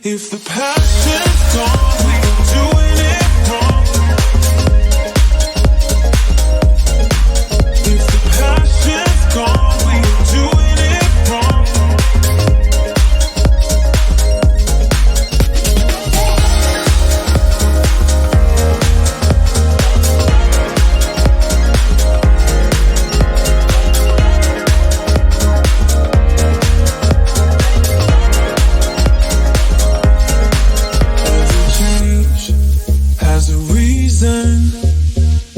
If the passion's gone, we're doing it wrong. If the passion's gone, we're doing it wrong.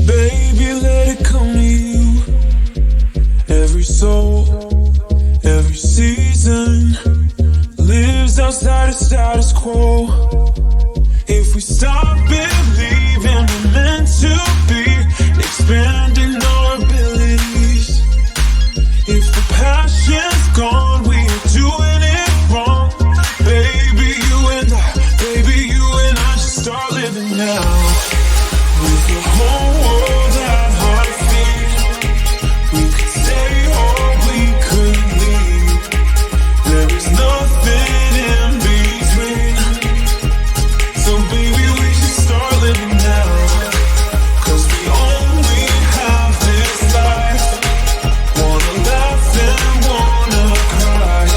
Baby, let it come to you. Every soul, every season lives outside of status quo. If we stop believing we're meant to be, expanding our abilities. If the passion's gone, we're doing it wrong. Baby, you and I should start living now. With the whole world at our feet, we could stay or we could leave. There is nothing in between. So baby, we should start living now. 'Cause we only have this life. Wanna laugh and wanna cry.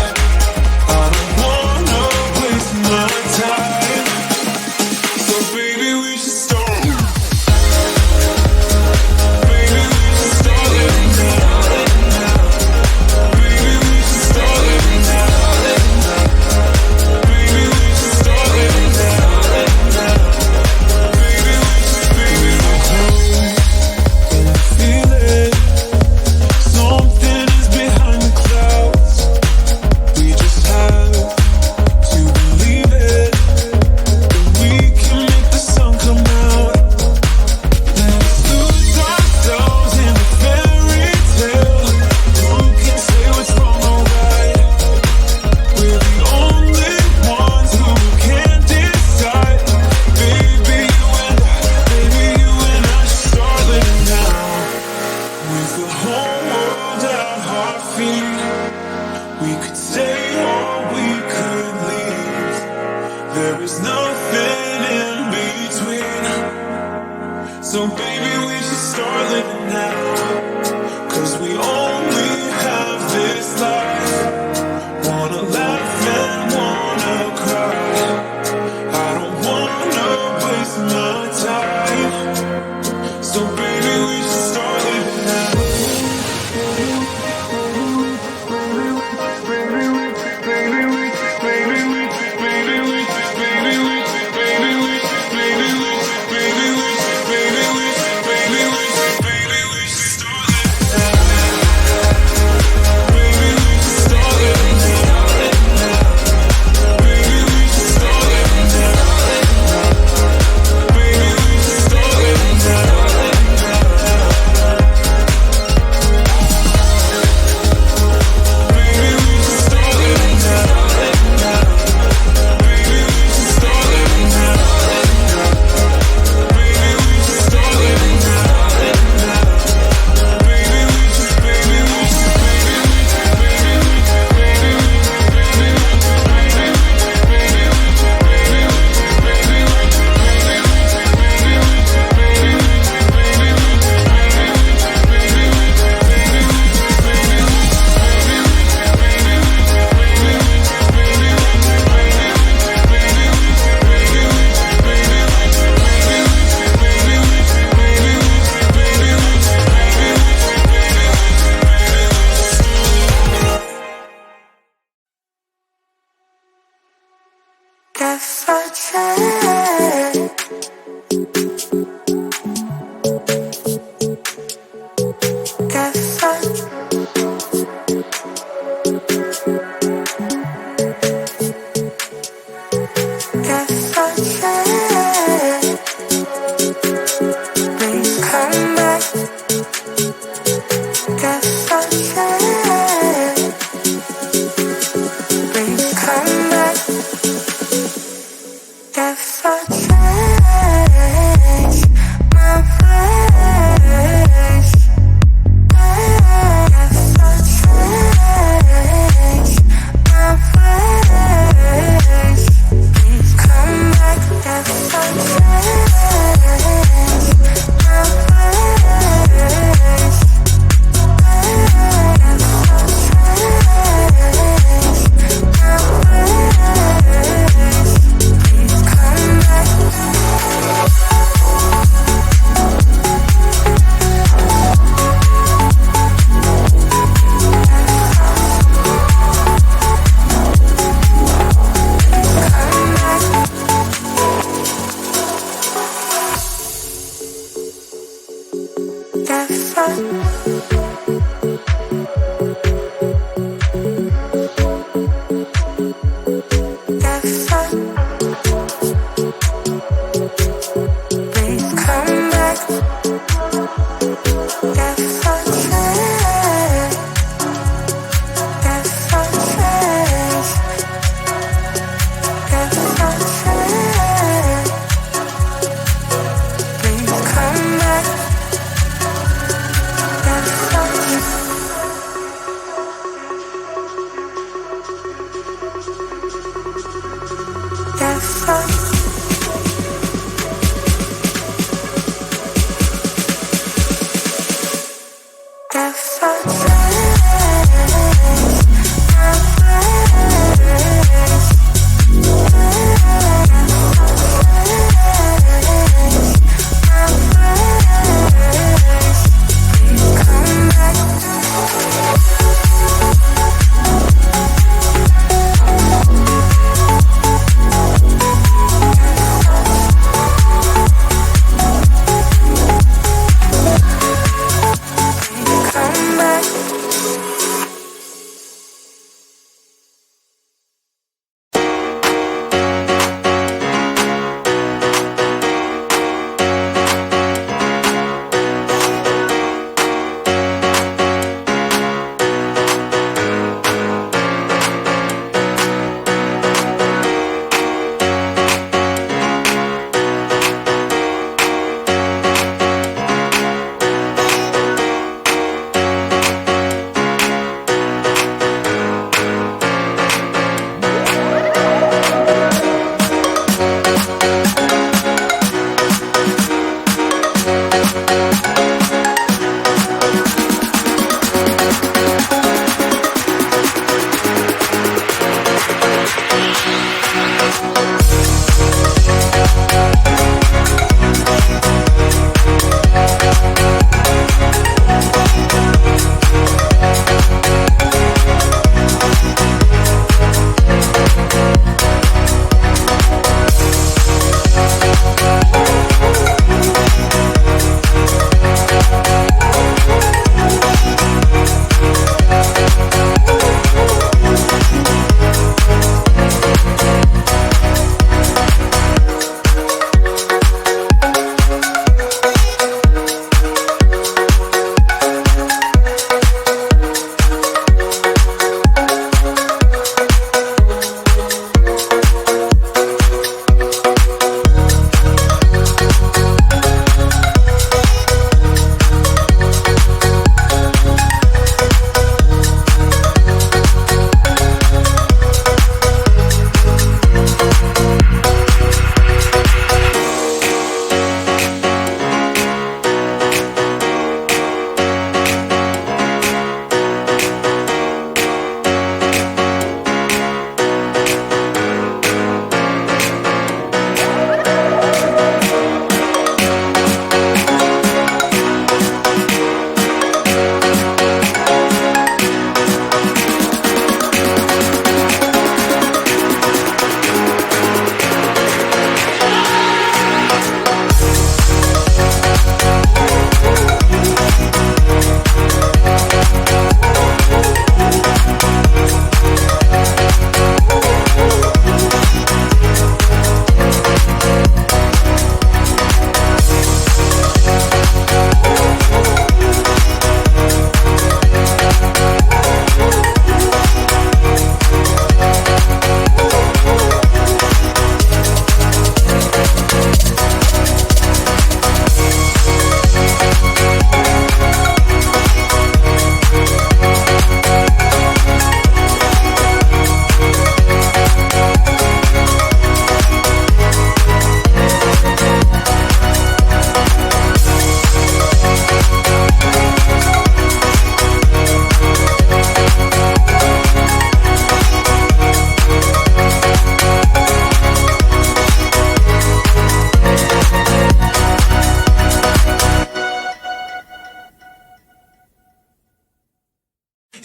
I don't wanna waste my time. So baby, we should start. So baby, we should start living now. 'Cause we only have this life. Wanna laugh and wanna cry. I don't wanna waste my time. So baby, we should start living now.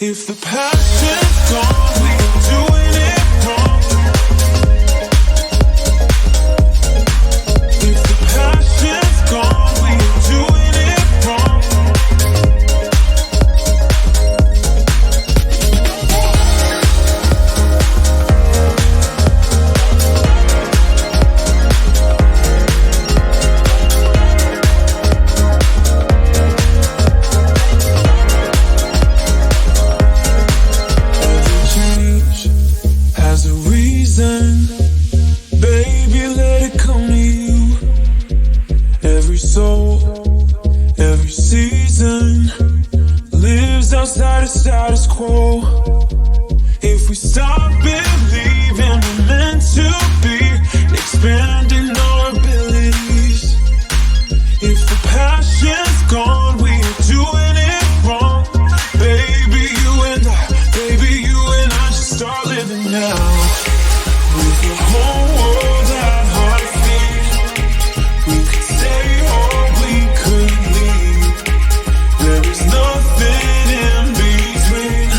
If the passion's gone, we're doing it wrong. If the passion's gone, we're doing it wrong. status quo. If we stop believing we're meant to be, expanding our abilities. If the passion's gone, we are doing it wrong. Baby, you and I should start living now. With the whole world at our feet, we could stay or we could leave. There is nothing in between.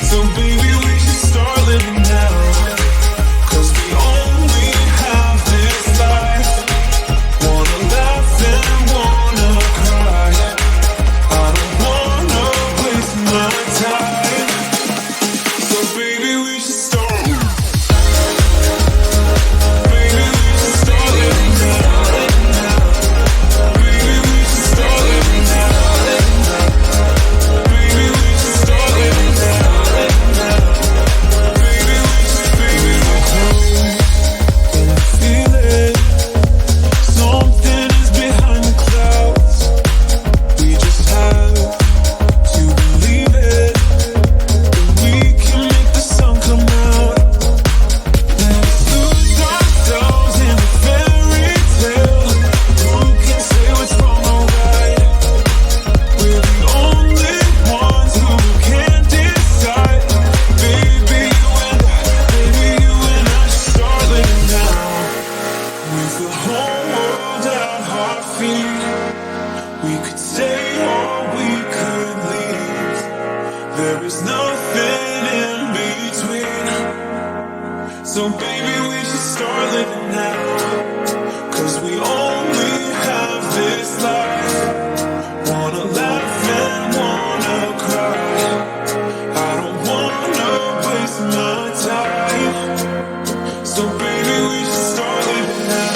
So baby, we should start living now. 'Cause we only have this life. Wanna laugh and wanna cry. I don't wanna waste my time. So baby, we should start. Baby, we should start living now. Baby, we should start living now. Baby, we should start living now. Baby, we're close and I feel it. Something is behind the clouds. We just have to believe it. That we can make the sun come out. Let's lose ourselves in a fairy tale. Who can say what's wrong or right? We're the only ones who can't decide. Baby, you and I should start living now. With the whole world at our feet, we could stay or we could leave. There is nothing in between. So baby, we should start living now. 'Cause we only have this life. Wanna laugh and wanna cry. I don't wanna waste my time. So baby, we should start living now.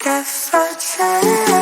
If I try